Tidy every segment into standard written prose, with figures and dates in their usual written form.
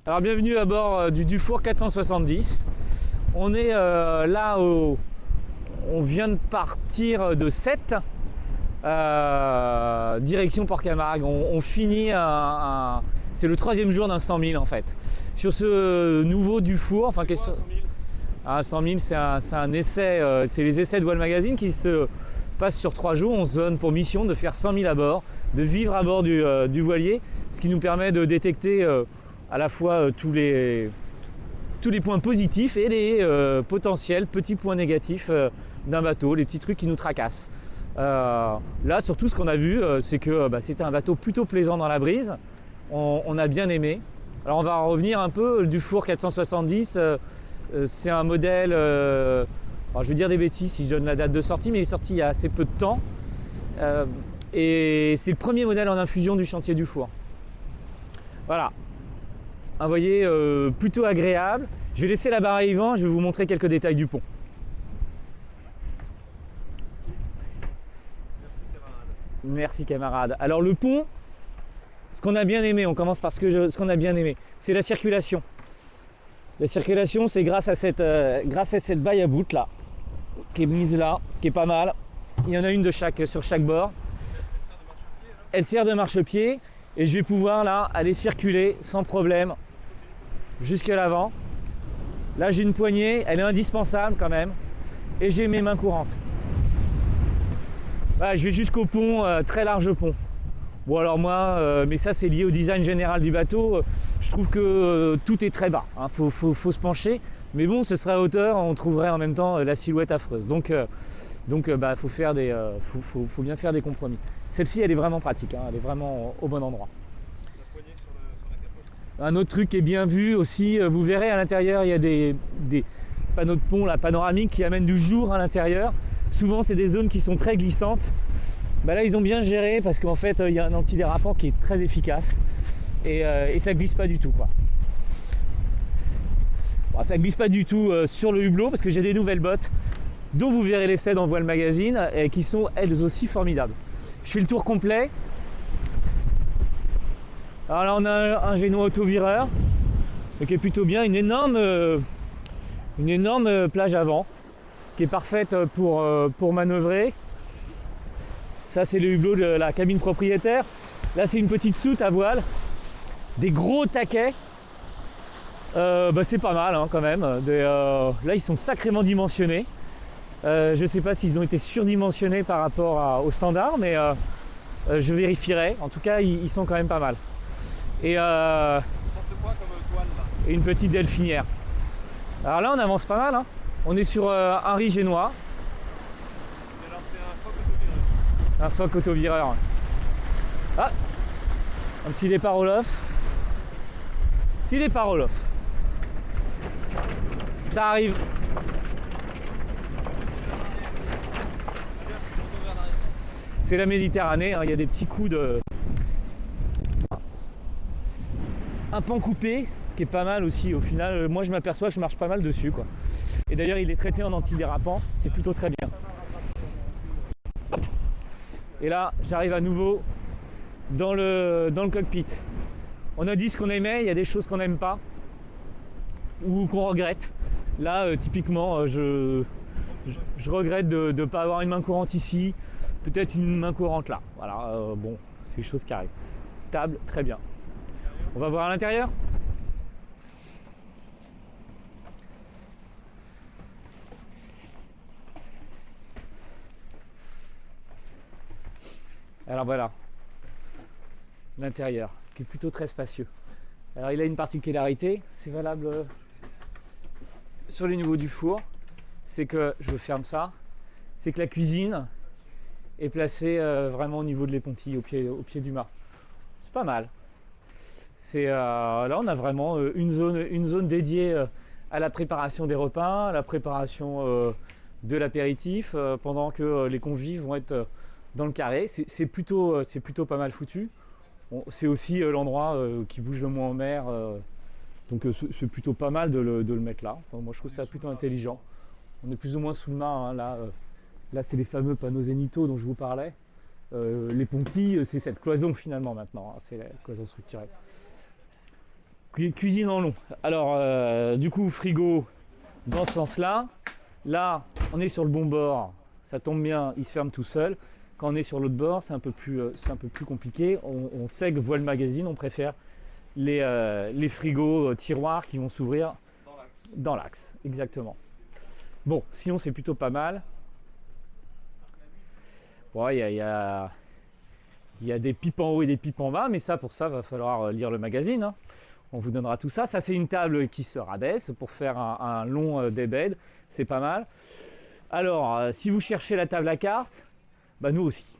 Alors bienvenue à bord du Dufour 470. On est là où on vient de partir de Sète, direction Port-Camargue. On finit c'est le 3e jour d'un 100 000 en fait. Sur ce nouveau Dufour, enfin quoi, 100 000 100 000 c'est un essai, c'est les essais de Voile Magazine qui se passent sur 3 jours. On se donne pour mission de faire 100 000 à bord, de vivre à bord du voilier, ce qui nous permet de détecter à la fois tous les points positifs et les potentiels petits points négatifs d'un bateau, les petits trucs qui nous tracassent. Là, surtout, ce qu'on a vu, c'est que c'était un bateau plutôt plaisant dans la brise. On a bien aimé. Alors, on va revenir un peu. Le Dufour 470, c'est un modèle. Alors, je vais dire des bêtises si je donne la date de sortie, mais il est sorti il y a assez peu de temps. Et c'est le premier modèle en infusion du chantier Dufour. Voilà. Un voilier plutôt agréable. Je vais laisser la barre à Yvan, je vais vous montrer quelques détails du pont. Merci camarade. Alors le pont, ce qu'on a bien aimé, on commence par ce qu'on a bien aimé, c'est la circulation. La circulation, c'est grâce à cette baille à bout là, qui est mise là, qui est pas mal. Il y en a une sur chaque bord. Elle sert de marchepied et je vais pouvoir là aller circuler sans problème jusqu'à l'avant. Là j'ai une poignée, elle est indispensable quand même, et j'ai mes mains courantes. Voilà, je vais jusqu'au pont, très large pont. Bon alors moi, mais ça c'est lié au design général du bateau, je trouve que tout est très bas, hein. Faut se pencher, mais bon ce serait à hauteur, on trouverait en même temps la silhouette affreuse. Donc faut bien faire des compromis. Celle-ci elle est vraiment pratique, hein, elle est vraiment au bon endroit. Un autre truc qui est bien vu aussi, vous verrez à l'intérieur il y a des panneaux de pont, la panoramique qui amènent du jour à l'intérieur. Souvent c'est des zones qui sont très glissantes. Là ils ont bien géré parce qu'en fait il y a un antidérapant qui est très efficace et ça glisse pas du tout quoi. Bon, ça glisse pas du tout sur le hublot parce que j'ai des nouvelles bottes dont vous verrez l'essai dans Voile Magazine et qui sont elles aussi formidables. Je fais le tour complet. Alors là on a un génois autovireur qui est plutôt bien, une énorme plage avant qui est parfaite pour manœuvrer. Ça c'est le hublot de la cabine propriétaire. Là c'est une petite soute à voile, des gros taquets. C'est pas mal hein, quand même. Là ils sont sacrément dimensionnés. Je sais pas s'ils ont été surdimensionnés par rapport au standard, mais je vérifierai. En tout cas ils sont quand même pas mal. Et quoi comme toile, là et une petite delphinière. Alors là on avance pas mal hein. On est sur un riz génois. C'est un phoque autovireur. Ah, un petit départ au loft. Petit départ au loft. Ça arrive. C'est la Méditerranée, hein. Il y a des petits coups de... Un pan coupé qui est pas mal aussi. Au final, moi je m'aperçois que je marche pas mal dessus quoi. Et d'ailleurs il est traité en antidérapant, c'est plutôt très bien. Et là j'arrive à nouveau dans le cockpit. On a dit ce qu'on aimait, il y a des choses qu'on n'aime pas ou qu'on regrette. Là typiquement je regrette de ne pas avoir une main courante ici, peut-être une main courante là. Voilà, bon, c'est des choses qui arrivent. Table, très bien. On va voir à l'intérieur. Alors voilà, l'intérieur qui est plutôt très spacieux. Alors il a une particularité, c'est valable sur les niveaux du four, c'est que, je ferme ça, c'est que la cuisine est placée vraiment au niveau de l'épontille, au pied du mât. C'est pas mal. Là on a vraiment une zone dédiée à la préparation des repas, à la préparation de l'apéritif, pendant que les convives vont être dans le carré. C'est plutôt pas mal foutu. Bon, c'est aussi l'endroit qui bouge le moins en mer, donc c'est plutôt pas mal de le mettre là. Enfin, moi je trouve ça plutôt intelligent. On est plus ou moins sous le mât hein, là c'est les fameux panneaux zénithaux dont je vous parlais. Les pontilles, c'est cette cloison finalement maintenant, hein, c'est la cloison structurelle. Cuisine en long. Alors, du coup, frigo dans ce sens-là. Là, on est sur le bon bord. Ça tombe bien, il se ferme tout seul. Quand on est sur l'autre bord, c'est un peu plus compliqué. On sait que voile magazine, on préfère les frigos tiroirs qui vont s'ouvrir dans l'axe. Exactement. Bon, sinon c'est plutôt pas mal. Bon, il y a des pipes en haut et des pipes en bas, mais ça, pour ça, va falloir lire le magazine, hein. On vous donnera tout ça. Ça, c'est une table qui se rabaisse pour faire un long daybed. C'est pas mal. Alors, si vous cherchez la table à cartes, bah nous aussi.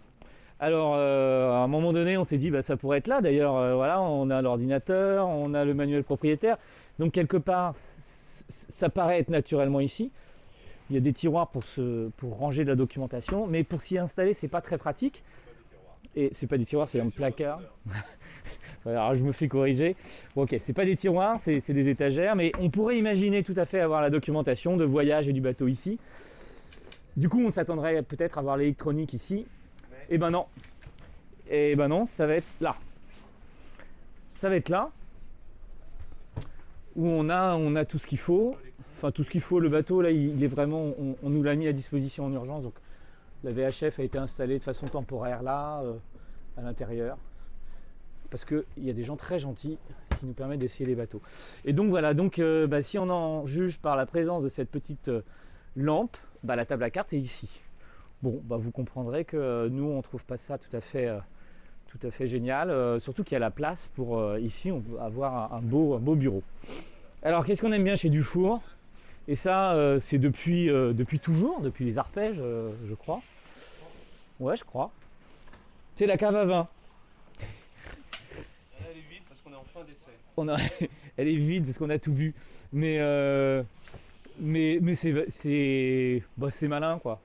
Alors, à un moment donné, on s'est dit, bah, ça pourrait être là. D'ailleurs, voilà, on a l'ordinateur, on a le manuel propriétaire. Donc, quelque part, ça paraît être naturellement ici. Il y a des tiroirs pour ranger de la documentation, mais pour s'y installer, c'est pas très pratique. Et c'est pas des tiroirs, c'est un placard. Alors je me fais corriger. Bon, ok, c'est pas des tiroirs, c'est des étagères, mais on pourrait imaginer tout à fait avoir la documentation de voyage et du bateau ici. Du coup, on s'attendrait peut-être à avoir l'électronique ici. Et ben non. Et ben non, ça va être là. Ça va être là. Où on a tout ce qu'il faut. Enfin, tout ce qu'il faut. Le bateau, là, il est vraiment... On nous l'a mis à disposition en urgence. Donc, la VHF a été installée de façon temporaire là, à l'intérieur. Parce qu'il y a des gens très gentils qui nous permettent d'essayer les bateaux. Et donc voilà, donc si on en juge par la présence de cette petite lampe, la table à cartes est ici. Bon, vous comprendrez que nous on ne trouve pas ça tout à fait génial, surtout qu'il y a la place pour ici on peut avoir un beau bureau. Alors qu'est-ce qu'on aime bien chez Dufour? Et ça c'est depuis toujours, depuis les arpèges je crois. Ouais, je crois. C'est la cave à vin. Elle est vide parce qu'on est en fin d'essai. Elle est vide parce qu'on a tout bu. Mais c'est malin quoi.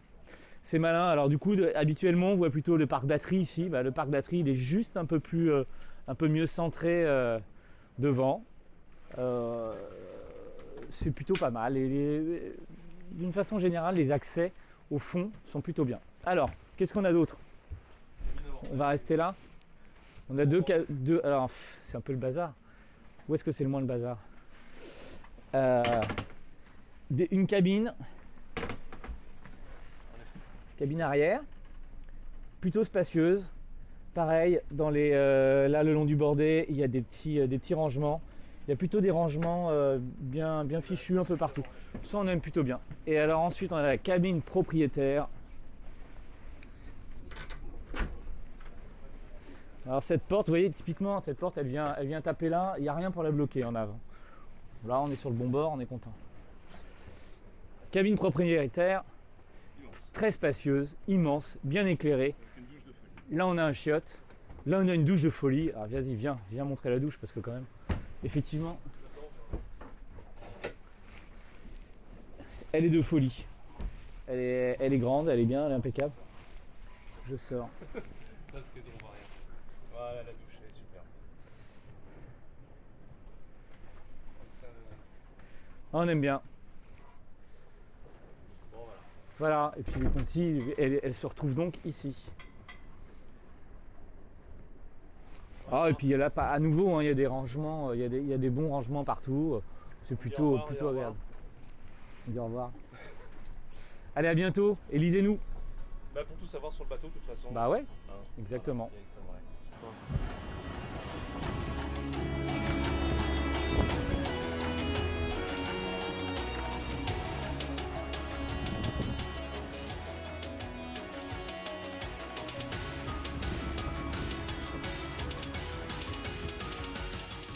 C'est malin. Alors du coup, habituellement, on voit plutôt le parc batterie ici. Le parc batterie, il est juste un peu mieux centré devant. C'est plutôt pas mal. Et d'une façon générale, les accès au fond sont plutôt bien. Alors, qu'est-ce qu'on a d'autre? On va rester là. On a deux. Alors, c'est un peu le bazar. Où est-ce que c'est le moins le bazar? Une cabine arrière, plutôt spacieuse. Pareil, dans là le long du bordé, il y a des petits rangements. Il y a plutôt des rangements bien fichus un peu partout. Ça, on aime plutôt bien. Et alors ensuite, on a la cabine propriétaire. Alors cette porte, vous voyez, typiquement, cette porte, elle vient taper là. Il n'y a rien pour la bloquer en avant. Là, on est sur le bon bord, on est content. Cabine propriétaire, très spacieuse, immense, bien éclairée. Là, on a un chiotte. Là, on a une douche de folie. Alors, vas-y, viens montrer la douche parce que quand même, effectivement, elle est de folie. Elle est grande, elle est bien, elle est impeccable. Je sors. Voilà, la douche elle est superbe. On aime bien. Bon, voilà, et puis les contis, elle se retrouve donc ici. Ah, et puis là, à nouveau, il y a des rangements, il y a des bons rangements partout. C'est plutôt agréable. On dit au revoir. Allez, à bientôt, et lisez-nous. Pour tout savoir sur le bateau, de toute façon. Bah ouais, exactement. Ouais.